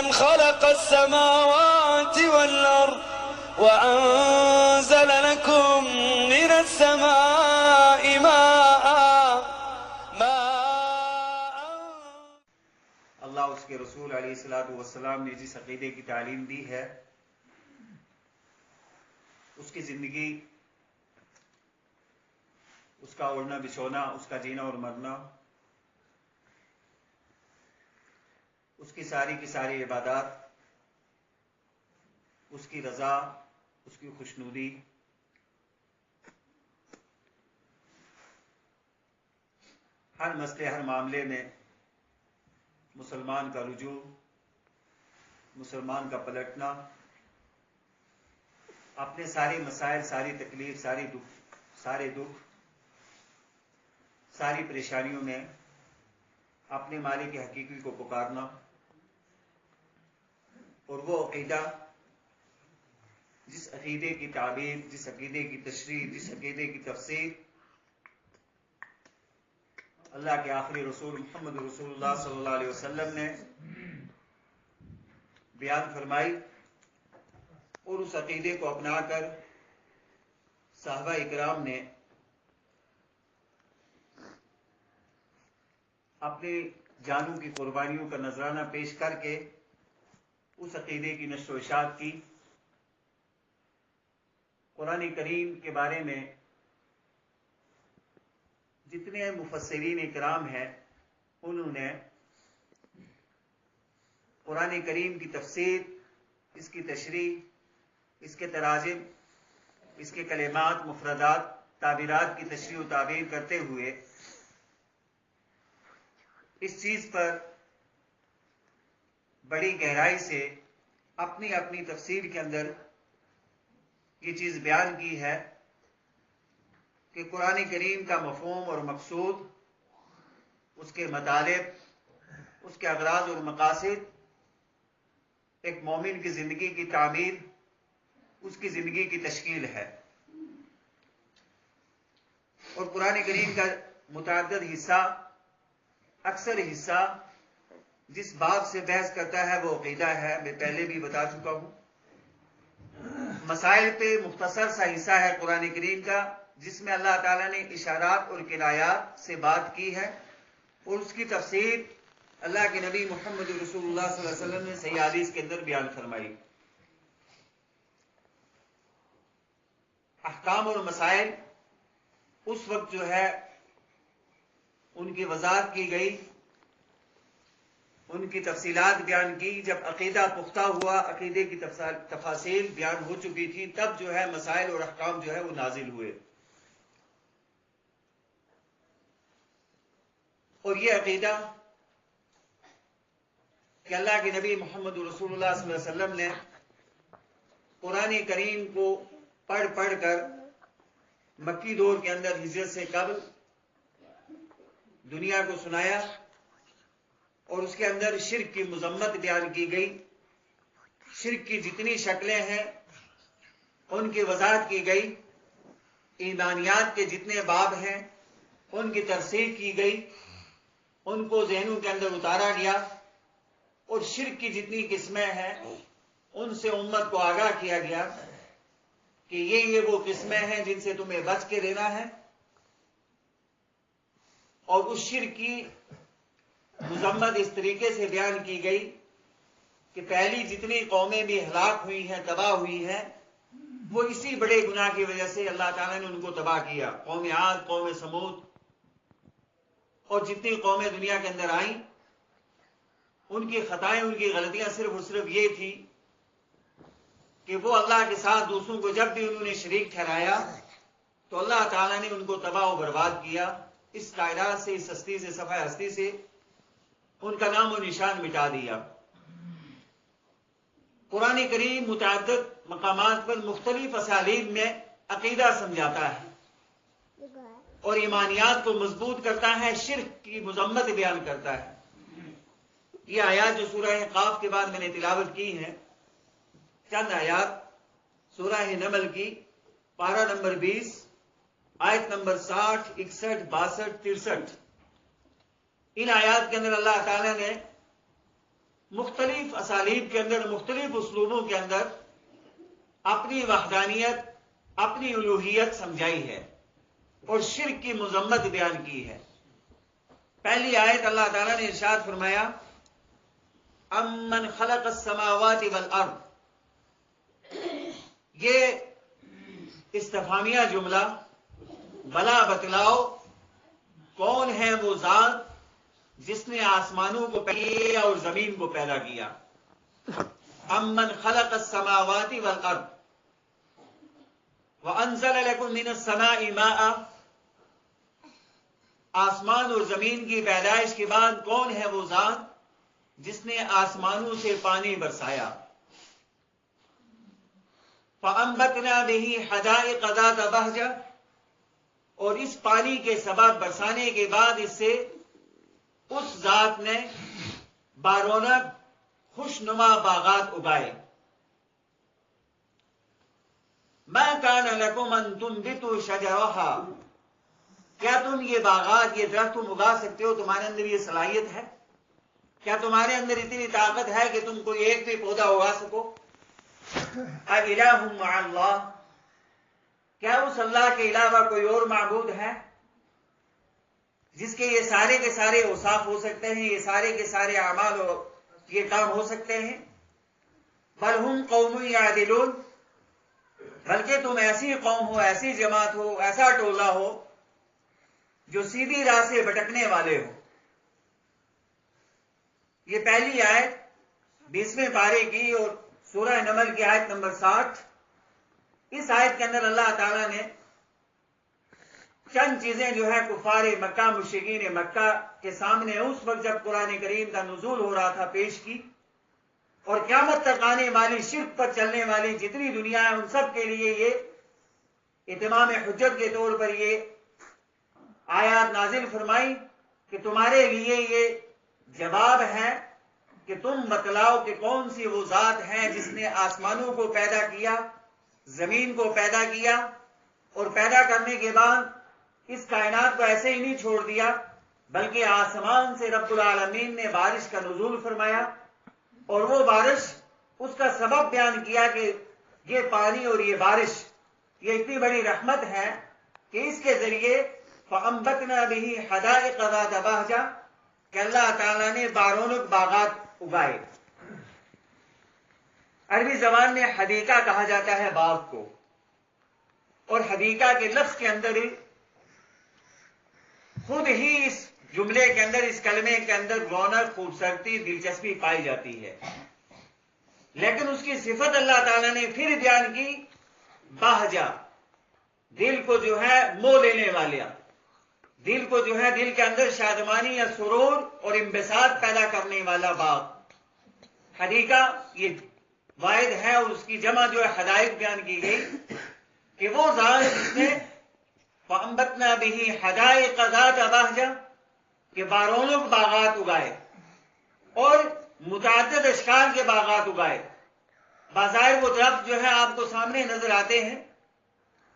من خلق السماوات والأرض وأنزل لكم من السماء ماء اللہ اس کے رسول علیہ الصلوۃ والسلام نے جس عقیدے کی تعلیم دی ہے اس کی زندگی، اس کا اڑنا بچھونا، اس کا جینا اور مرنا، اس کی ساری عبادات، اس کی رضا، اس کی خوشنودی، ہر مسئلے ہر معاملے میں مسلمان کا رجوع، مسلمان کا پلٹنا، اپنے سارے مسائل، ساری تکلیف، سارے دکھ، ساری پریشانیوں میں اپنے مالک حقیقی کو پکارنا، اور وہ عقیدہ، جس عقیدے کی تعبیر، جس عقیدے کی تشریح، جس عقیدے کی تفسیر اللہ کے آخری رسول محمد رسول اللہ صلی اللہ علیہ وسلم نے بیان فرمائی، اور اس عقیدے کو اپنا کر صحابہ اکرام نے اپنی جانوں کی قربانیوں کا نذرانہ پیش کر کے اس عقیدے کی نشر و اشاعت کی۔ قرآن کریم کے بارے میں جتنے مفسرین اکرام ہیں انہوں نے قرآن کریم کی تفسیر، اس کی تشریح، اس کے تراجم، اس کے کلمات، مفردات، تعبیرات کی تشریح و تعبیر کرتے ہوئے اس چیز پر بڑی گہرائی سے اپنی اپنی تفسیر کے اندر یہ چیز بیان کی ہے کہ قرآن کریم کا مفہوم اور مقصود، اس کے مطالب، اس کے اغراض اور مقاصد ایک مومن کی زندگی کی تعمیر، اس کی زندگی کی تشکیل ہے۔ اور قرآن کریم کا متعدد حصہ، اکثر حصہ جس باب سے بحث کرتا ہے وہ عقیدہ ہے، میں پہلے بھی بتا چکا ہوں۔ مسائل پہ مختصر سا حصہ ہے قرآن کریم کا جس میں اللہ تعالیٰ نے اشارات اور کنایات سے بات کی ہے، اور اس کی تفسیر اللہ کے نبی محمد رسول اللہ صلی اللہ علیہ وسلم نے صحیح حدیث کے اندر بیان فرمائی۔ احکام اور مسائل اس وقت جو ہے ان کی وضاحت کی گئی، ان کی تفصیلات بیان کی جب عقیدہ پختہ ہوا، عقیدے کی تفاصیل بیان ہو چکی تھی، تب جو ہے مسائل اور احکام جو ہے وہ نازل ہوئے۔ اور یہ عقیدہ کہ اللہ کے نبی محمد رسول اللہ صلی اللہ علیہ وسلم نے قرآن کریم کو پڑھ کر مکی دور کے اندر ہجرت سے قبل دنیا کو سنایا، اور اس کے اندر شرک کی مذمت بیان کی گئی، شرک کی جتنی شکلیں ہیں ان کی وضاحت کی گئی، ایمانیات کے جتنے باب ہیں ان کی تفسیر کی گئی، ان کو ذہنوں کے اندر اتارا گیا، اور شرک کی جتنی قسمیں ہیں ان سے امت کو آگاہ کیا گیا کہ یہ وہ قسمیں ہیں جن سے تمہیں بچ کے رہنا ہے۔ اور اس شرک کی مذمت اس طریقے سے بیان کی گئی کہ پہلی جتنی قومیں بھی ہلاک ہوئی ہیں، تباہ ہوئی ہیں، وہ اسی بڑے گناہ کی وجہ سے اللہ تعالیٰ نے ان کو تباہ کیا۔ قوم عاد، قوم سمود اور جتنی قومیں دنیا کے اندر آئیں، ان کی خطائیں، ان کی غلطیاں صرف اور صرف یہ تھی کہ وہ اللہ کے ساتھ دوسروں کو جب بھی انہوں نے شریک ٹھہرایا تو اللہ تعالیٰ نے ان کو تباہ و برباد کیا، اس کائنات سے، اس ہستی سے، صفحہ ہستی سے ان کا نام و نشان مٹا دیا۔ قرآن کریم متعدد مقامات پر مختلف اسالیب میں عقیدہ سمجھاتا ہے اور ایمانیات کو مضبوط کرتا ہے، شرک کی مذمت بیان کرتا ہے۔ یہ آیات جو سورہ قاف کے بعد میں نے تلاوت کی ہیں، چند آیات سورہ نمل کی پارہ نمبر 20، آیت نمبر 60، 61، 62، 63، ان آیات کے اندر اللہ تعالیٰ نے مختلف اسالیب کے اندر، مختلف اسلوبوں کے اندر اپنی وحدانیت، اپنی الوہیت سمجھائی ہے اور شرک کی مذمت بیان کی ہے۔ پہلی آیت اللہ تعالیٰ نے ارشاد فرمایا امن خلق السماوات والارض، یہ استفہامیہ جملہ، بلا بتلاؤ کون ہے وہ ذات جس نے آسمانوں کو پیدا کیا اور زمین کو پیدا کیا۔ امن خلق السماوات والارض وانزل لكم من السماء ماء، آسمان اور زمین کی پیدائش کے بعد کون ہے وہ ذات جس نے آسمانوں سے پانی برسایا۔ فَأَنبَتْنَا بِهِ حَدَائِقَ ذَاتَ بَهْجَةٍ، اور اس پانی کے سبب برسانے کے بعد اس سے اس ذات نے بارونق خوشنما باغات اگائے۔ مَا كَانَ لَكُمْ أَن تُنبِتُوا شَجَرَهَا، کیا تم یہ باغات، یہ درخت تم اگا سکتے ہو؟ تمہارے اندر یہ صلاحیت ہے؟ کیا تمہارے اندر اتنی طاقت ہے کہ تم کوئی ایک بھی پودا اگا سکو؟ اَإِلَٰهٌ مَّعَ اللَّهِ، کیا اس اللہ کے علاوہ کوئی اور معبود ہے جس کے یہ سارے کے سارے اوصاف ہو سکتے ہیں، یہ سارے کے سارے اعمال اور یہ کام ہو سکتے ہیں؟ بل ہم قوم یعدلون، بلکہ تم ایسی قوم ہو، ایسی جماعت ہو، ایسا ٹولہ ہو جو سیدھی راہ سے بھٹکنے والے ہو۔ یہ پہلی آیت 20ویں پارے کی اور سورہ نمل کی آیت نمبر 60۔ اس آیت کے اندر اللہ تعالیٰ نے چند چیزیں جو ہے کفار مکہ، مشرکین مکہ کے سامنے اس وقت جب قرآن کریم کا نزول ہو رہا تھا پیش کی، اور قیامت تک آنے والی شرک پر چلنے والی جتنی دنیا ہے ان سب کے لیے یہ اتمام حجت کے طور پر یہ آیات نازل فرمائی کہ تمہارے لیے یہ جواب ہے کہ تم بتلاؤ کہ کون سی وہ ذات ہے جس نے آسمانوں کو پیدا کیا، زمین کو پیدا کیا، اور پیدا کرنے کے بعد اس کائنات کو ایسے ہی نہیں چھوڑ دیا بلکہ آسمان سے رب العالمین نے بارش کا نزول فرمایا، اور وہ بارش اس کا سبب بیان کیا کہ یہ پانی اور یہ بارش یہ اتنی بڑی رحمت ہے کہ اس کے ذریعے فَأَنبَتْنَا بِهِ حَدَائِقَ ذَاتَ بَهْجَةٍ، کہ اللہ تعالیٰ نے بارونق باغات اگائے۔ عربی زبان میں حدیقہ کہا جاتا ہے باغ کو، اور حدیقہ کے لفظ کے اندر خود ہی اس جملے کے اندر، اس کلمے کے اندر رونق، خوبصورتی، دلچسپی پائی جاتی ہے، لیکن اس کی صفت اللہ تعالیٰ نے پھر بیان کی بہجہ، دل کو جو ہے موہ لینے والا، دل کو جو ہے دل کے اندر شادمانی یا سرور اور انبساط پیدا کرنے والا باغ۔ حدیقہ یہ واحد ہے اور اس کی جمع جو ہے حدائق بیان کی گئی کہ وہ ذات جس نے فَأَنبَتْنَا بِهِ حَدَائِقَ ذَاتَ بَهْجَةٍ کہ بارونق باغات اگائے اور متعدد اشکال کے باغات اگائے۔ بظاہر وہ درخت جو ہے آپ کو سامنے نظر آتے ہیں،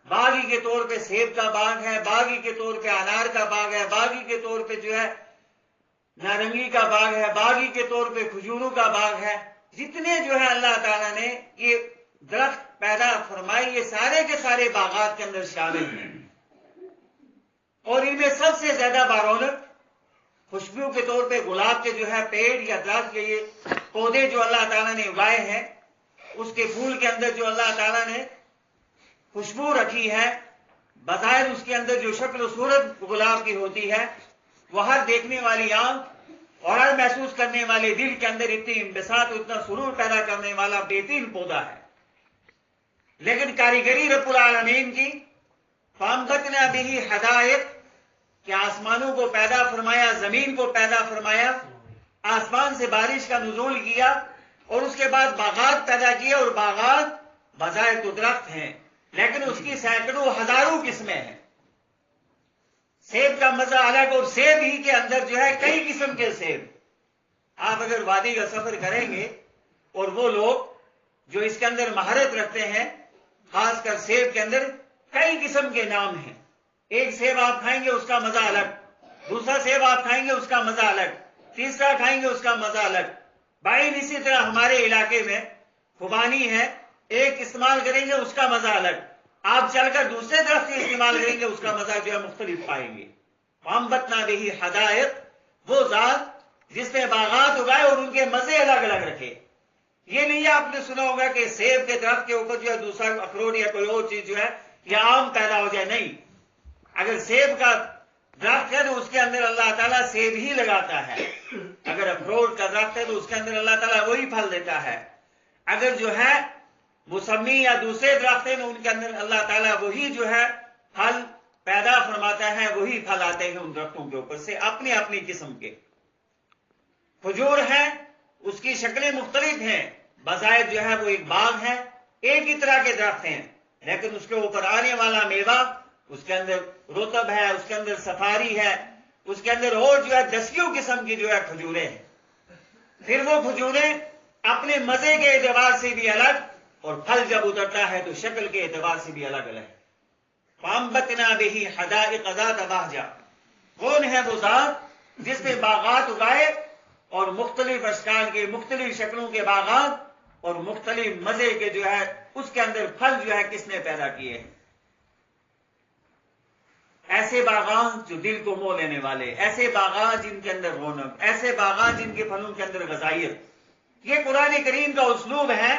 باغی کے طور پہ سیب کا باغ ہے، باغی کے طور پہ انار کا باغ ہے، باغی کے طور پہ جو ہے نارنگی کا باغ ہے، باغی کے طور پہ کھجوروں کا باغ ہے۔ جتنے جو ہے اللہ تعالیٰ نے یہ درخت پیدا فرمائی، یہ سارے کے سارے باغات کے اندر شامل ہیں، اور ان میں سب سے زیادہ بارونق خوشبو کے طور پہ گلاب کے جو ہے پیڑ یا درخت کے یہ پودے جو اللہ تعالیٰ نے اگائے ہیں، اس کے پھول کے اندر جو اللہ تعالیٰ نے خوشبو رکھی ہے، بظاہر اس کے اندر جو شکل و صورت گلاب کی ہوتی ہے، وہ ہر دیکھنے والی آنکھ اور ہر محسوس کرنے والے دل کے اندر اتنی انبساط، اتنا سرور پیدا کرنے والا بہترین پودا ہے، لیکن کاریگری رب العالمین کی فَأَنبَتْنَا بِهِ حَدَائِقَ کہ آسمانوں کو پیدا فرمایا، زمین کو پیدا فرمایا، آسمان سے بارش کا نزول کیا، اور اس کے بعد باغات پیدا کیے، اور باغات بظاہر تو درخت ہیں لیکن اس کی سینکڑوں ہزاروں قسمیں ہیں۔ سیب کا مزہ الگ، اور سیب ہی کے اندر جو ہے کئی قسم کے سیب۔ آپ اگر وادی کا سفر کریں گے اور وہ لوگ جو اس کے اندر مہارت رکھتے ہیں، خاص کر سیب کے اندر کئی قسم کے نام ہیں۔ ایک سیب آپ کھائیں گے اس کا مزہ الگ، دوسرا سیب آپ کھائیں گے اس کا مزہ الگ، تیسرا کھائیں گے اس کا مزہ الگ۔ بعید اسی طرح ہمارے علاقے میں خوبانی ہے، ایک استعمال کریں گے اس کا مزہ الگ، آپ چل کر دوسرے درخت کے استعمال کریں گے اس کا مزہ جو ہے مختلف پائیں گے۔ وَأَنبَتْنَا بِهِ حَدَائِقَ، وہ ذات جس نے باغات اگائے اور ان کے مزے الگ الگ رکھے۔ یہ نہیں آپ نے سنا ہوگا کہ سیب کے درخت کے اوپر جو ہے دوسرا اخروٹ یا کوئی اور چیز جو ہے یا آم پیدا ہو جائے، نہیں۔ اگر سیب کا درخت ہے تو اس کے اندر اللہ تعالیٰ سیب ہی لگاتا ہے، اگر اخروٹ کا درخت ہے تو اس کے اندر اللہ تعالیٰ وہی پھل دیتا ہے، اگر جو ہے موسمی یا دوسرے درخت ہیں تو ان کے اندر اللہ تعالیٰ وہی جو ہے پھل پیدا فرماتا ہے، وہی پھل آتے ہیں ان درختوں کے اوپر سے اپنی اپنی قسم کے۔ کھجور ہے، اس کی شکلیں مختلف ہیں، بظاہر جو ہے وہ ایک باغ ہے، ایک ہی طرح کے درخت ہیں، لیکن اس کے اوپر آنے والا میوہ، اس کے اندر رطب ہے، اس کے اندر سفاری ہے، اس کے اندر اور جو ہے دسیوں قسم کی جو ہے کھجوریں ہیں۔ پھر وہ کھجوریں اپنے مزے کے اعتبار سے بھی الگ، اور پھل جب اترتا ہے تو شکل کے اعتبار سے بھی الگ الگ۔ فَأَنبَتْنَا بِهِ حَدَائِقَ ذَاتَ بَهْجَةٍ، کون ہے وہ ذات جس نے باغات اگائے اور مختلف اشکال کے، مختلف شکلوں کے باغات اور مختلف مزے کے جو ہے اس کے اندر پھل جو ہے کس نے پیدا کیے ہیں۔ ایسے باغات جو دل کو مو لینے والے، ایسے باغات جن کے اندر رونق، ایسے باغات جن کے پھلوں کے اندر غذائیت۔ یہ قرآن کریم کا اسلوب ہے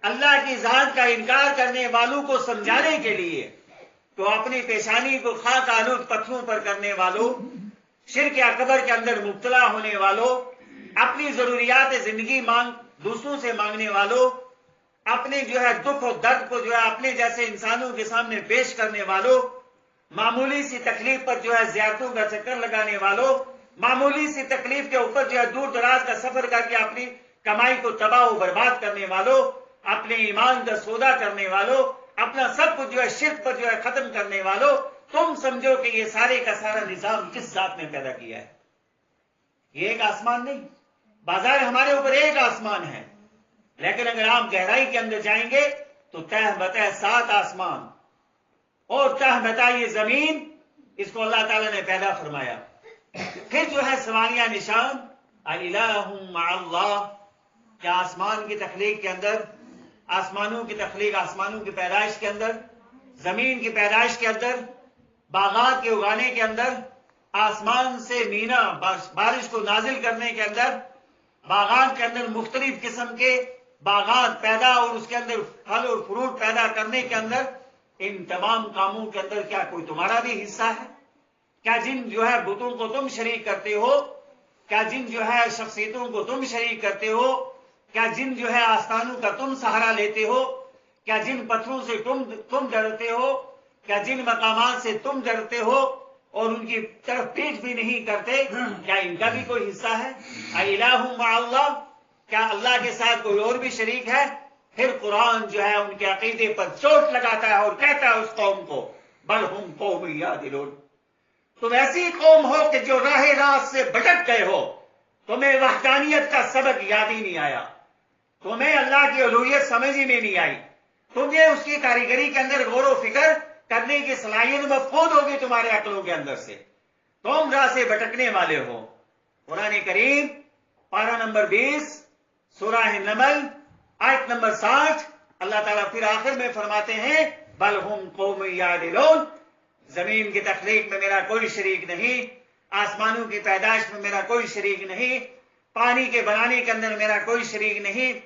اللہ کی ذات کا انکار کرنے والوں کو سمجھانے کے لیے۔ تو اپنی پیشانی کو خاک آلود پتھروں پر کرنے والوں، شرک اکبر کے اندر مبتلا ہونے والوں، اپنی ضروریات زندگی دوسروں سے مانگنے والوں، اپنے جو ہے دکھ و درد کو جو ہے اپنے جیسے انسانوں کے سامنے پیش کرنے والوں، معمولی سی تکلیف پر جو ہے زیارتوں کا چکر لگانے والوں، معمولی سی تکلیف کے اوپر جو ہے دور دراز کا سفر کر کے اپنی کمائی کو تباہ و برباد کرنے والوں، اپنے ایمان کا سودا کرنے والوں، اپنا سب کچھ جو ہے شرک پر جو ہے ختم کرنے والوں، تم سمجھو کہ یہ سارے کا سارا نظام کس ذات نے پیدا کیا ہے؟ یہ ایک آسمان نہیں، بازار ہمارے اوپر ایک آسمان ہے، لیکن اگر آپ گہرائی کے اندر جائیں گے تو تہ بتہ 7 آسمان اور تہ بتہ یہ زمین، اس کو اللہ تعالیٰ نے پیدا فرمایا۔ پھر جو ہے سوالیہ نشان، الہ مع اللہ، کیا آسمان کی تخلیق کے اندر، آسمانوں کی تخلیق، آسمانوں کی پیدائش کے اندر، زمین کی پیدائش کے اندر، باغات کے اگانے کے اندر، آسمان سے مینا بارش کو نازل کرنے کے اندر، باغات کے اندر مختلف قسم کے باغات پیدا اور اس کے اندر پھل اور فروٹ پیدا کرنے کے اندر، ان تمام کاموں کے اندر کیا کوئی تمہارا بھی حصہ ہے؟ کیا جن جو ہے بتوں کو تم شریک کرتے ہو، کیا جن جو ہے شخصیتوں کو تم شریک کرتے ہو، کیا جن جو ہے آستانوں کا تم سہارا لیتے ہو، کیا جن پتھروں سے تم ڈرتے ہو، کیا جن مقامات سے تم ڈرتے ہو اور ان کی طرف پیٹ بھی نہیں کرتے، کیا ان کا بھی کوئی حصہ ہے؟ الہ مع اللہ، کیا اللہ کے ساتھ کوئی اور بھی شریک ہے؟ پھر قرآن جو ہے ان کے عقیدے پر چوٹ لگاتا ہے اور کہتا ہے اس قوم کو بل ہم قوم یعدلون، تم ایسی قوم ہو کہ جو راہ راست سے بھٹک گئے ہو، تمہیں وحدانیت کا سبق یاد ہی نہیں آیا، تمہیں اللہ کی الوہیت سمجھ ہی میں نہیں آئی، تمہیں اس کی کاریگری کے اندر غور و فکر کرنے کی صلاحیت مفقود ہوگی تمہارے عقلوں کے اندر سے، تم راہ سے بھٹکنے والے ہو۔ قرآن کریم پارہ نمبر 20 سورہ نمل آیت نمبر 60، اللہ تعالیٰ پھر آخر میں فرماتے ہیں بل ہم قوم یعدلون، زمین کی تخلیق میں میرا کوئی شریک نہیں، آسمانوں کی پیدائش میں میرا کوئی شریک نہیں، پانی کے بنانے کے اندر میرا کوئی شریک نہیں،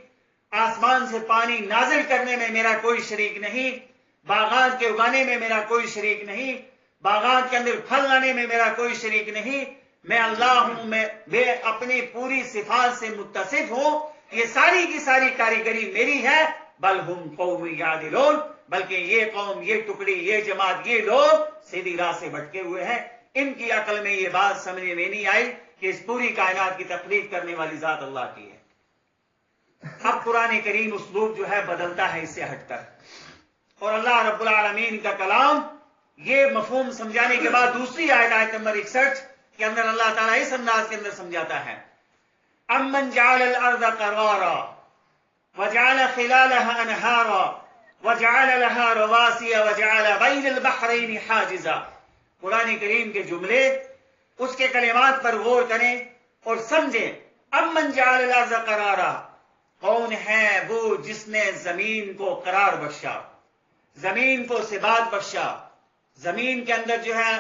آسمان سے پانی نازل کرنے میں میرا کوئی شریک نہیں، باغات کے اگانے میں میرا کوئی شریک نہیں، باغات کے اندر پھل لانے میں میرا کوئی شریک نہیں، میں اللہ ہوں، میں اپنی پوری صفات سے متصف ہوں، یہ ساری کی ساری کاریگری میری ہے۔ بل ہم قوم یعدلون، بلکہ یہ قوم، یہ ٹکڑی، یہ جماعت، یہ لوگ سیدھی راہ سے بھٹکے ہوئے ہیں، ان کی عقل میں یہ بات سمجھ میں نہیں آئی کہ اس پوری کائنات کی تخلیق کرنے والی ذات اللہ کی ہے۔ اب قرآن کریم اسلوب جو ہے بدلتا ہے اس سے ہٹ کر، اور اللہ رب العالمین کا کلام یہ مفہوم سمجھانے کے بعد دوسری آیت نمبر 61 کے اندر اللہ تعالیٰ اس انداز کے اندر سمجھاتا ہے امن جعل الارض قرارا وجعل خلالها انہارا وجعل لها رواسي وجعل بين البحرين حاجزا۔ قرآن کریم کے جملے، اس کے کلمات پر غور کریں اور سمجھیں، امن جعل الارض قرارا، کون ہے وہ جس نے زمین کو قرار بخشا، زمین کو ثبات بخشا. زمین کے اندر جو ہے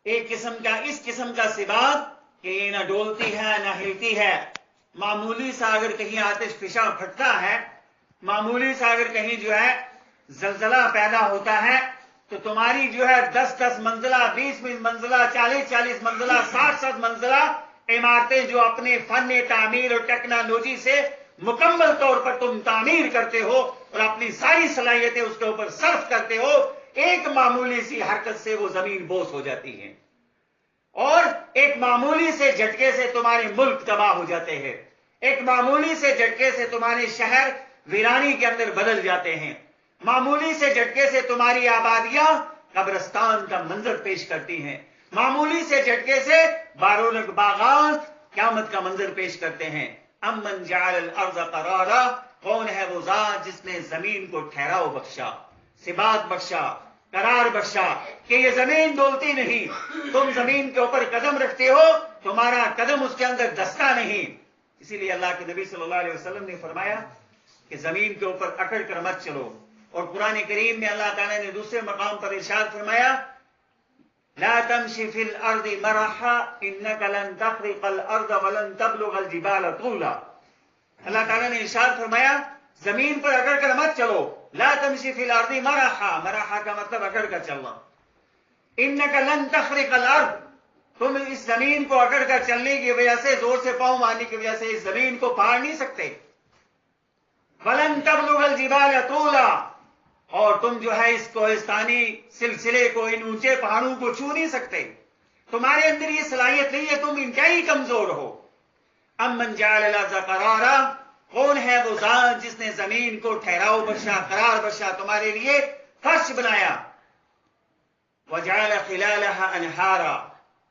ایک قسم کا، اس قسم کا ثبات کہ یہ نہ ڈولتی ہے نہ ہلتی ہے. معمولی سا اگر کہیں آتش فشاں پھٹتا ہے، معمولی سا اگر کہیں جو ہے زلزلہ پیدا ہوتا ہے، تو تمہاری جو ہے 10 منزلہ، 20 منزلہ، 40 منزلہ، 60 منزلہ عمارتیں جو اپنے فن تعمیر اور ٹیکنالوجی سے مکمل طور پر تم تعمیر کرتے ہو اور اپنی ساری صلاحیتیں اس کے اوپر صرف کرتے ہو، ایک معمولی سی حرکت سے وہ زمین بوس ہو جاتی ہے، اور ایک معمولی سے جھٹکے سے تمہارے ملک تباہ ہو جاتے ہیں، ایک معمولی سے جھٹکے سے تمہارے شہر ویرانی کے اندر بدل جاتے ہیں، معمولی سے جھٹکے سے تمہاری آبادیاں قبرستان کا منظر پیش کرتی ہیں، معمولی سے جھٹکے سے بارونق باغات قیامت کا منظر پیش کرتے ہیں. امن جعل الارض قرارا، کون ہے وہ ذات جس نے زمین کو ٹھہراؤ بخشا، ثبات بخشا، قرار بخشا کہ یہ زمین ڈولتی نہیں. تم زمین کے اوپر قدم رکھتے ہو، تمہارا قدم اس کے اندر دستا نہیں. اسی لیے اللہ کے نبی صلی اللہ علیہ وسلم نے فرمایا کہ زمین کے اوپر اکڑ کر مت چلو. اور قرآن کریم میں اللہ تعالیٰ نے دوسرے مقام پر ارشاد فرمایا لا تمشی فی الارض مرحا انک لن تخرق الارض ولن تبلغ الجبال طولا. اللہ تعالیٰ نے ارشاد فرمایا زمین پر اکڑ کر مت چلو. لا تمشی فی الارض مرحا، مرحا کا مطلب اکڑ کر چلنا. انک لن تخرق الارض، تم اس زمین کو اکڑ کر چلنے کی وجہ سے، زور سے پاؤں مارنے کی وجہ سے اس زمین کو پھاڑ نہیں سکتے. ولن تبلغ الجبال طولا، اور تم جو ہے اس کوہستانی سلسلے کو، ان اونچے پہاڑوں کو چھو نہیں سکتے. تمہارے اندر یہ صلاحیت نہیں ہے، تم انتہائی کمزور ہو. امن جعل الارض قرارا، کون ہے وہ ذات جس نے زمین کو ٹھہراؤ بخشا، قرار بخشا، تمہارے لیے فرش بنایا. وجعل خلالها انہارا،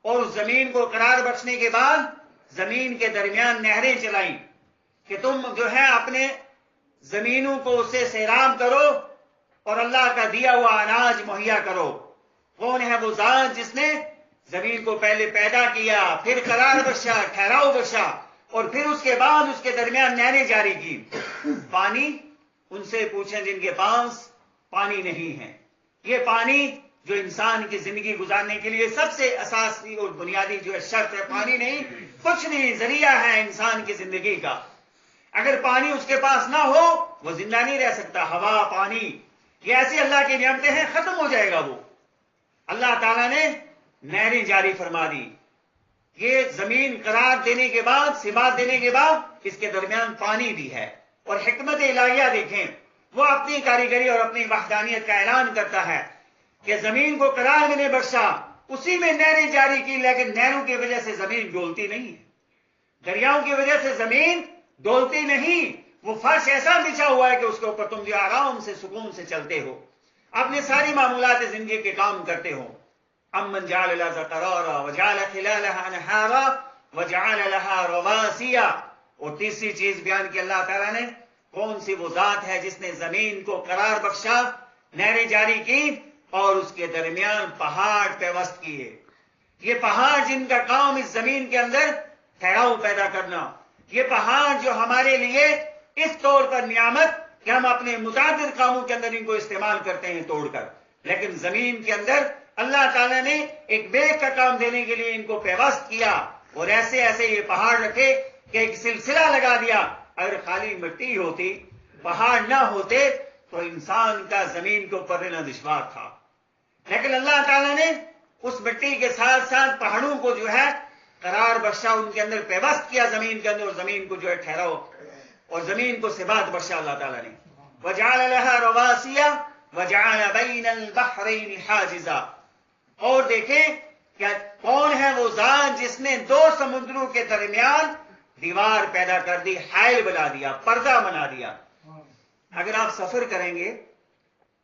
اور اس زمین کو قرار بخشنے کے بعد زمین کے درمیان نہریں چلائیں کہ تم جو ہے اپنے زمینوں کو اس سے سیراب کرو اور اللہ کا دیا ہوا اناج مہیا کرو. کون ہے وہ ذات جس نے زمین کو پہلے پیدا کیا، پھر قرار بخشا، ٹھہراؤ بخشا، اور پھر اس کے بعد اس کے درمیان نہریں جاری کی. پانی ان سے پوچھیں جن کے پاس پانی نہیں ہے. یہ پانی جو انسان کی زندگی گزارنے کے لیے سب سے اساسی اور بنیادی جو ہے شرط ہے، پانی نہیں کچھ نہیں، ذریعہ ہے انسان کی زندگی کا. اگر پانی اس کے پاس نہ ہو وہ زندہ نہیں رہ سکتا. ہوا، پانی، یہ ایسی اللہ کی نعمتیں ہیں، ختم ہو جائے گا وہ. اللہ تعالیٰ نے نہریں جاری فرما دی. یہ زمین قرار دینے کے بعد، ثبات دینے کے بعد اس کے درمیان پانی بھی ہے. اور حکمت الہیہ دیکھیں، وہ اپنی کاریگری اور اپنی وحدانیت کا اعلان کرتا ہے کہ زمین کو قرار میں نے بخشا، اسی میں نہریں جاری کی، لیکن نہروں کی وجہ سے زمین ڈولتی نہیں ہے، دریاؤں کی وجہ سے زمین ڈولتی نہیں. وہ فرش ایسا بچھا ہوا ہے کہ اس کے اوپر تم جو آرام سے، سکون سے چلتے ہو، اپنی ساری معمولات زندگی کے کام کرتے ہو. امن جعل الارض قرارا وجعل خلالها انہارا وجعل لها رواسیا. اور تیسری چیز بیان کی اللہ تعالیٰ نے، کون سی وہ ذات ہے جس نے زمین کو قرار بخشا، نہریں جاری کی اور اس کے درمیان پہاڑ پیوست کیے. یہ پہاڑ جن کا کام اس زمین کے اندر ٹھہراؤ پیدا کرنا، یہ پہاڑ جو ہمارے لیے اس طور پر نعمت کہ ہم اپنے متعدد کاموں کے اندر ان کو استعمال کرتے ہیں توڑ کر، لیکن زمین کے اندر اللہ تعالیٰ نے ایک بیگ کا کام دینے کے لیے ان کو پیوست کیا اور ایسے ایسے یہ پہاڑ رکھے کہ ایک سلسلہ لگا دیا. اگر خالی مٹی ہوتی، پہاڑ نہ ہوتے تو انسان کا زمین کو اوپر رہنا دشوار تھا. لیکن اللہ تعالیٰ نے اس مٹی کے ساتھ ساتھ پہاڑوں کو جو ہے قرار بخشا، ان کے اندر پیوست کیا زمین کے اندر، اور زمین کو جو ہے ٹھہراؤ اور زمین کو ثبات بخشا اللہ تعالیٰ نے. وجعل لها رواسیا وجعل بین البحرین حاجزا. اور دیکھیں کہ کون ہے وہ ذات جس نے دو سمندروں کے درمیان دیوار پیدا کر دی، حائل بنا دیا، پردہ بنا دیا. اگر آپ سفر کریں گے،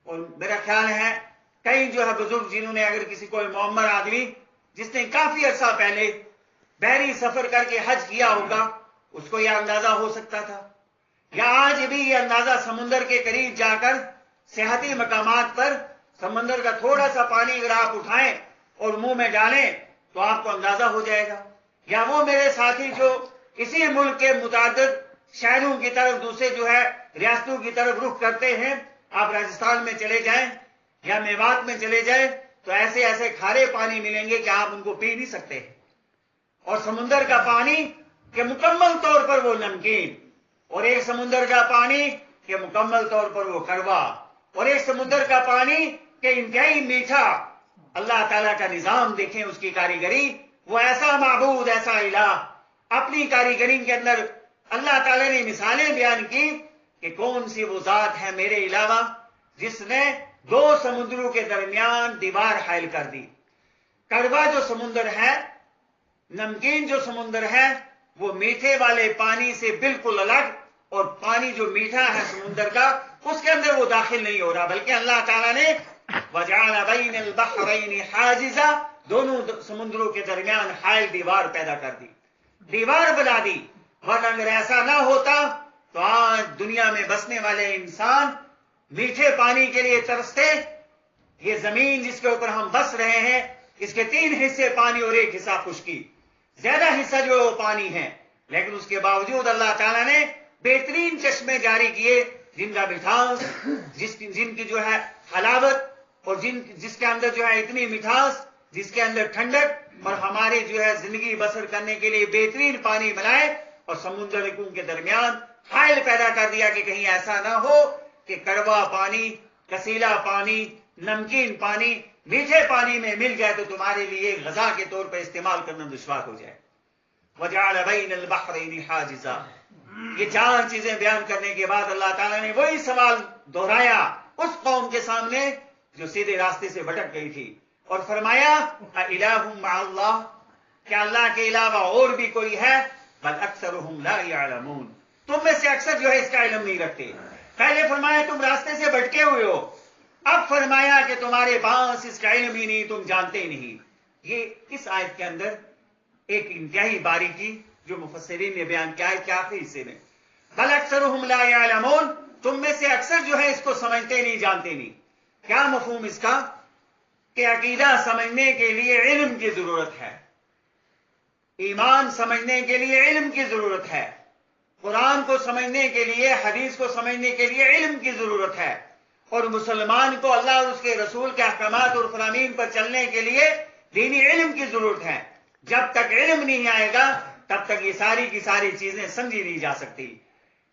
اور میرا خیال ہے کئی جو ہے بزرگ جنہوں نے، اگر کسی کوئی معمر آدمی جس نے کافی عرصہ پہلے بحری سفر کر کے حج کیا ہوگا، اس کو یہ اندازہ ہو سکتا تھا، یا آج بھی یہ اندازہ سمندر کے قریب جا کر سیاحتی مقامات پر سمندر کا تھوڑا سا پانی اگر آپ اٹھائیں اور منہ میں ڈالیں تو آپ کو اندازہ ہو جائے گا. یا وہ میرے ساتھی جو اسی ملک کے متعدد شہروں کی طرف دوسرے جو ہے ریاستوں کی طرف رخ کرتے ہیں. آپ راجستھان میں چلے جائیں یا میوات میں چلے جائیں تو ایسے ایسے کھارے پانی ملیں گے کہ آپ ان کو پی نہیں سکتے. اور سمندر کا پانی کہ مکمل طور پر وہ نمکین، اور ایک سمندر کا پانی کہ مکمل طور پر وہ کڑوا، اور ایک سمندر کا پانی کہ انتہائی میٹھا. اللہ تعالیٰ کا نظام دیکھیں، اس کی کاریگری. وہ ایسا معبود، ایسا الہ، اپنی کاریگری کے اندر اللہ تعالیٰ نے مثالیں بیان کی کہ کون سی وہ ذات ہے میرے علاوہ جس نے دو سمندروں کے درمیان دیوار حائل کر دی. کڑوا جو سمندر ہے، نمکین جو سمندر ہے، وہ میٹھے والے پانی سے بالکل الگ، اور پانی جو میٹھا ہے سمندر کا اس کے اندر وہ داخل نہیں ہو رہا، بلکہ اللہ تعالیٰ نے وَجَعَلَ بَيْنَ الْبَحْرَيْنِ حَاجِزًا، دونوں سمندروں کے درمیان حائل دیوار پیدا کر دی، دیوار بنا دی. ورنہ اگر ایسا نہ ہوتا تو آج دنیا میں بسنے والے انسان میٹھے پانی کے لیے ترستے. یہ زمین جس کے اوپر ہم بس رہے ہیں، اس کے 3 حصے پانی اور 1 حصہ خشکی، زیادہ حصہ جو وہ پانی ہے، لیکن اس کے باوجود اللہ تعالیٰ نے بہترین چشمے جاری کیے جن کا مٹھاس، جن کی جو ہے حلاوت، اور جس کے اندر جو ہے اتنی مٹھاس، جس کے اندر ٹھنڈک، اور ہماری جو ہے زندگی بسر کرنے کے لیے بہترین پانی بنائے، اور سمندروں کے درمیان حائل پیدا کر دیا کہ کہیں ایسا نہ ہو کہ کڑوا پانی، کسیلا پانی، نمکین پانی میٹھے پانی میں مل جائے تو تمہارے لیے غذا کے طور پر استعمال کرنا دشوار ہو جائے. وَجَعَلَ بَيْنَ الْبَحْرَيْنِ حَاجِزًا. یہ 4 چیزیں بیان کرنے کے بعد اللہ تعالیٰ نے وہی سوال دہرایا اس قوم کے سامنے جو سیدھے راستے سے بھٹک گئی تھی، اور فرمایا اَإِلَٰهٌ مَّعَ اللَّهِ، کیا اللہ کے علاوہ اور بھی کوئی ہے؟ بل اکثرهم لا يعلمون، تم میں سے اکثر جو ہے اس کا علم نہیں رکھتے. پہلے فرمایا تم راستے سے بھٹکے ہوئے ہو، اب فرمایا کہ تمہارے پاس اس کا علم ہی نہیں، تم جانتے نہیں. یہ اس آیت کے اندر ایک انتہائی باریکی جو مفسرین نے بیان کیا ہے کہ آخری حصے میں بل اکثرهم لا يعلمون، تم میں سے اکثر جو ہے اس کو سمجھتے نہیں، جانتے نہیں. کیا مفہوم اس کا؟ کہ عقیدہ سمجھنے کے لیے علم کی ضرورت ہے، ایمان سمجھنے کے لیے علم کی ضرورت ہے، قرآن کو سمجھنے کے لیے، حدیث کو سمجھنے کے لیے علم کی ضرورت ہے، اور مسلمان کو اللہ اور اس کے رسول کے احکامات اور فرامین پر چلنے کے لیے دینی علم کی ضرورت ہے. جب تک علم نہیں آئے گا تب تک یہ ساری کی ساری چیزیں سمجھی نہیں جا سکتی.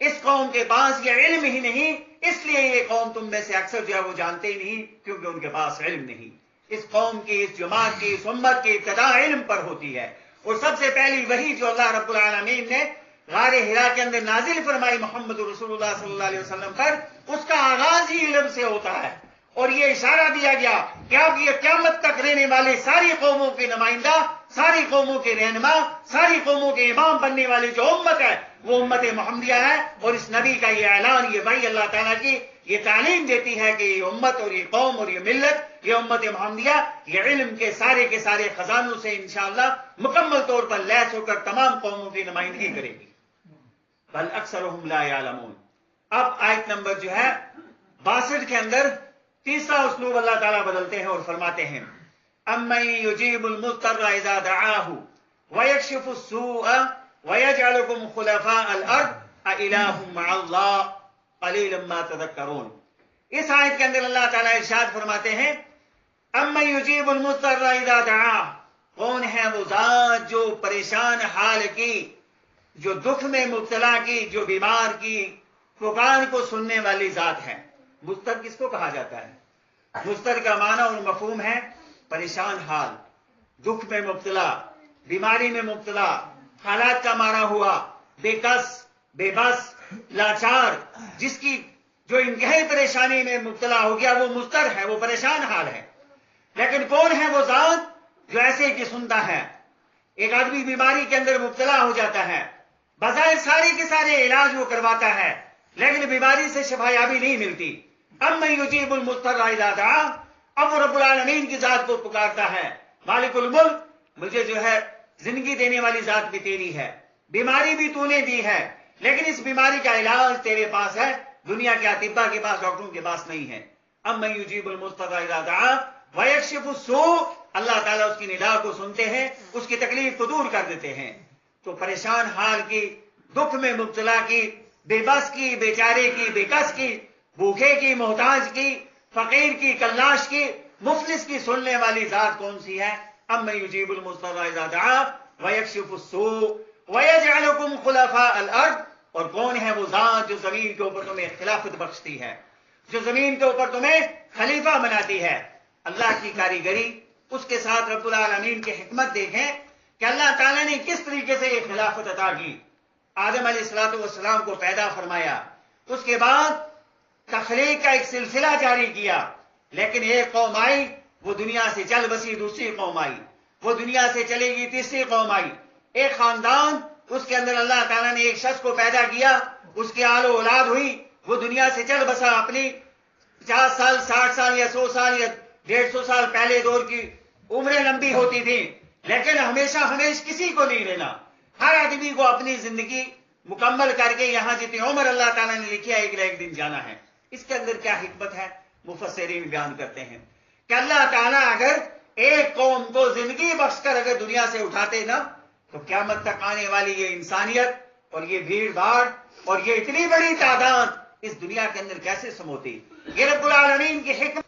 اس قوم کے پاس یہ علم ہی نہیں، اس لیے یہ قوم تم میں سے اکثر جو ہے وہ جانتے ہی نہیں، کیونکہ ان کے پاس علم نہیں. اس قوم کی، اس جماعت کی، اس امت کی ابتدا علم پر ہوتی ہے، اور سب سے پہلی وحی جو اللہ رب العالمین نے غار حرا کے اندر نازل فرمائی محمد رسول اللہ صلی اللہ علیہ وسلم پر، اس کا آغاز ہی علم سے ہوتا ہے. اور یہ اشارہ دیا گیا کہ اب یہ قیامت تک رہنے والے ساری قوموں کے نمائندہ، ساری قوموں کے رہنما، ساری قوموں کے امام بننے والی جو امت ہے وہ امت محمدیہ ہے. اور اس نبی کا یہ اعلان، یہ وحی اللہ تعالیٰ کی یہ تعلیم دیتی ہے کہ یہ امت اور یہ قوم اور یہ ملت، یہ امت محمدیہ، یہ علم کے سارے خزانوں سے انشاءاللہ مکمل طور پر لیس ہو کر تمام قوموں کی نمائندگی کرے گی. بل اکثرهم لا يعلمون. اب آیت نمبر جو ہے 62 کے اندر تیسرا اسلوب اللہ تعالیٰ بدلتے ہیں اور فرماتے ہیں اَمَّن يُجِيبُ الْمُضْطَرَّ إِذَا دَعَاهُ وَيَكْشِفُ السُّوءَ وَيَجْعَلُكُمْ خُلَفَاءَ الْأَرْضِ أَإِلَٰهٌ مَّعَ اللَّهِ قَلِيلًا مَّا تَذَكَّرُونَ. اس آیت کے اندر اللہ تعالیٰ ارشاد فرماتے ہیں اَمَّن يُجِيبُ الْمُضْطَرَّ إِذَا دَعَاهُ، کون ہے وہ ذات جو پریشان حال کی، جو دکھ میں مبتلا کی، جو بیمار کی پکار کو سننے والی ذات ہے. مضطر کس کو کہا جاتا ہے؟ مضطر کا معنی اور مفہوم ہے پریشان حال، دکھ میں مبتلا، بیماری میں مبتلا، حالات کا مارا ہوا، بے کس، بے بس، لاچار، جس کی جو انتہائی پریشانی میں مبتلا ہو گیا وہ مضطر ہے، وہ پریشان حال ہے. لیکن کون ہے وہ ذات جو ایسے کی سنتا ہے؟ ایک آدمی بیماری کے اندر مبتلا ہو جاتا ہے، بظاہر سارے کے سارے علاج وہ کرواتا ہے، لیکن بیماری سے شفا یابی نہیں ملتی. اَمَّن يُجِيبُ الْمُضْطَرَّ إِذَا دَعَاهُ، اب وہ رب العالمین کی ذات کو پکارتا ہے، مالک الملک، مجھے جو ہے زندگی دینے والی ذات بھی تیری ہے، بیماری بھی تو نے دی ہے، لیکن اس بیماری کا علاج تیرے پاس ہے، دنیا کے اطباء کے پاس، ڈاکٹروں کے پاس نہیں ہے. اَمَّن يُجِيبُ الْمُضْطَرَّ إِذَا دَعَاهُ وَيَكْشِفُ السُّوءَ، اللہ تعالیٰ اس کی ندا کو سنتے ہیں، اس کی تکلیف کو دور کر دیتے ہیں. تو پریشان حال کی، دکھ میں مبتلا کی، بے بس کی، بیچارے کی، بے کس کی، بھوکے کی، محتاج کی، فقیر کی، کلاش کی، مفلس کی سننے والی ذات کون سی ہے؟ اَمَّن يُجِيبُ الْمُضْطَرَّ إِذَا دَعَاهُ وَيَكْشِفُ السُّوءَ وَيَجْعَلُكُمْ خُلَفَاءَ الْأَرْضِ، اور کون ہے وہ ذات جو زمین کے اوپر تمہیں خلافت بخشتی ہے، جو زمین کے اوپر تمہیں خلیفہ بناتی ہے؟ اللہ کی کاریگری، اس کے ساتھ رب العالمین کی حکمت دیکھیں کہ اللہ تعالیٰ نے کس طریقے سے یہ خلافت عطا کی۔ آدم علیہ السلام کو پیدا فرمایا، اس کے بعد تخلیق کا ایک سلسلہ جاری کیا، لیکن ایک قوم آئی، وہ دنیا سے چل بسی، دوسری قوم آئی، وہ دنیا سے چلے گی، تیسری قوم آئی، ایک خاندان، اس کے اندر اللہ تعالیٰ نے ایک شخص کو پیدا کیا، اس کی آل و اولاد ہوئی، وہ دنیا سے چل بسا، اپنی 50 سال 60 سال یا 100 سال یا 150 سال پہلے دور کی عمریں لمبی ہوتی تھیں، لیکن ہمیشہ کسی کو نہیں رہنا، ہر آدمی کو اپنی زندگی مکمل کر کے یہاں جتنی عمر اللہ تعالیٰ نے لکھی ہے ایک نہ ایک دن جانا ہے۔ اس کے اندر کیا حکمت ہے؟ مفسرین بیان کرتے ہیں کہ اللہ تعالیٰ اگر ایک قوم کو زندگی بخش کر اگر دنیا سے اٹھاتے نا، تو قیامت تک آنے والی یہ انسانیت اور یہ بھیڑ بھاڑ اور یہ اتنی بڑی تعداد اس دنیا کے اندر کیسے سموتی؟ یہ رب العالمین کی حکمت،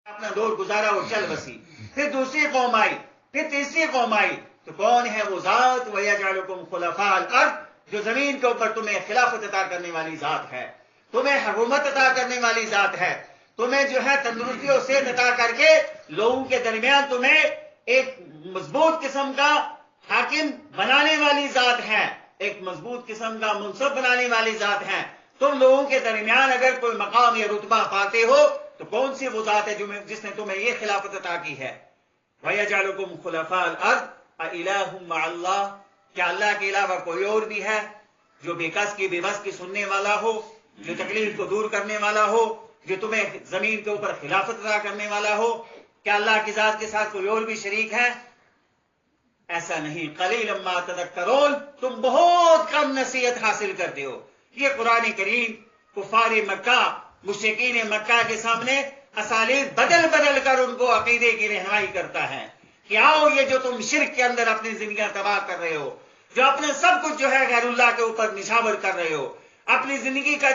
اپنا دور گزارا اور چل بسی، پھر دوسری قوم آئی، پھر تیسری قوم آئی، تو کون ہے وہ ذات؟ وَيَجْعَلُكُمْ خُلَفَاءَ الْأَرْضِ، جو زمین کے اوپر تمہیں خلافت عطا کرنے والی ذات ہے، تمہیں حکومت عطا کرنے والی ذات ہے، تمہیں جو ہے تندرستی اور صحت عطا کر کے لوگوں کے درمیان تمہیں ایک مضبوط قسم کا حاکم بنانے والی ذات ہے، ایک مضبوط قسم کا منصف بنانے والی ذات ہے۔ تم لوگوں کے درمیان اگر کوئی مقام یا رتبہ پاتے ہو تو کون سی وہ ذات ہے جس نے تمہیں یہ خلافت عطا کی ہے؟ وَيَجْعَلُكُمْ خُلَفَاءَ الْأَرْضِ أَإِلَٰهٌ مَّعَ اللَّهِ، کیا اللہ کے علاوہ کوئی اور بھی ہے جو بے کس کی بے بس کی سننے والا ہو، جو تکلیف کو دور کرنے والا ہو، جو تمہیں زمین کے اوپر خلافت عطا کرنے والا ہو؟ کیا اللہ کی ذات کے ساتھ کوئی اور بھی شریک ہے؟ ایسا نہیں۔ قلیلا ما تذکرون، تم بہت کم نصیحت حاصل کرتے ہو۔ یہ قرآن کریم کفار مکہ، مشرکین مکہ کے سامنے اسالیب بدل بدل کر ان کو عقیدے کی رہنمائی کرتا ہے کہ آؤ، یہ جو تم شرک کے اندر اپنی زندگیاں تباہ کر رہے ہو، جو اپنے سب کچھ جو ہے غیر اللہ کے اوپر نشاور کر رہے ہو، اپنی زندگی کا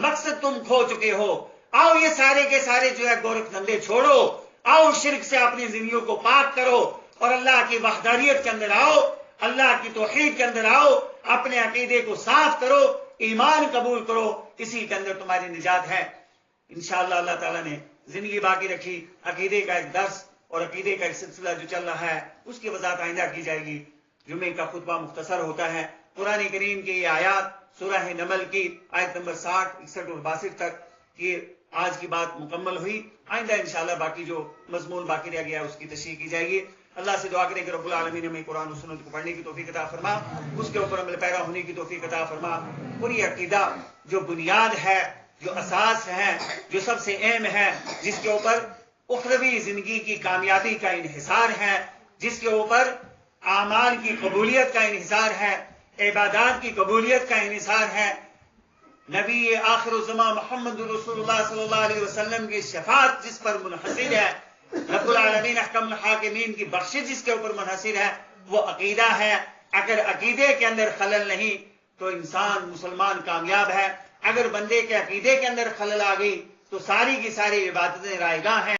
مقصد تم کھو چکے ہو، آؤ یہ سارے کے سارے جو ہے گورکھ دھندے چھوڑو، آؤ شرک سے اپنی زندگیوں کو پاک کرو اور اللہ کی وحدانیت کے اندر آؤ، اللہ کی توحید کے اندر آؤ، اپنے عقیدے کو صاف کرو، ایمان قبول کرو، اسی کے اندر تمہاری نجات ہے۔ انشاءاللہ اللہ تعالیٰ نے زندگی باقی رکھی، عقیدے کا ایک درس اور عقیدے کا ایک سلسلہ جو چل رہا ہے اس کی وضاحت آئندہ کی جائے گی۔ جمعے کا خطبہ مختصر ہوتا ہے۔ قرآن کریم کی یہ آیات سورہ نمل کی آیت نمبر 60، 61 اور 62 تک یہ آج کی بات مکمل ہوئی۔ آئندہ انشاءاللہ باقی جو مضمون باقی رہ گیا اس کی تشریح کی جائے گی۔ اللہ سے دعا کریں کہ رب العالمین ہمیں قرآن و سنت کو پڑھنے کی توفیق عطا فرما، اس کے اوپر عمل پیرا ہونے کی توفیق عطا فرما۔ اور یہ عقیدہ جو بنیاد ہے، جو اساس ہے، جو سب سے اہم ہے، جس کے اوپر اخروی زندگی کی کامیابی کا انحصار ہے، جس کے اوپر اعمال کی قبولیت کا انحصار ہے، عبادات کی قبولیت کا انحصار ہے، نبی آخر الزمان محمد رسول اللہ صلی اللہ علیہ وسلم کی شفاعت جس پر منحصر ہے، رب العالمین احکم الحاکمین کی بخشش جس کے اوپر منحصر ہے، وہ عقیدہ ہے۔ اگر عقیدے کے اندر خلل نہیں تو انسان مسلمان کامیاب ہے، اگر بندے کے عقیدے کے اندر خلل آ گئی تو ساری کی ساری عبادتیں رائگاں ہیں۔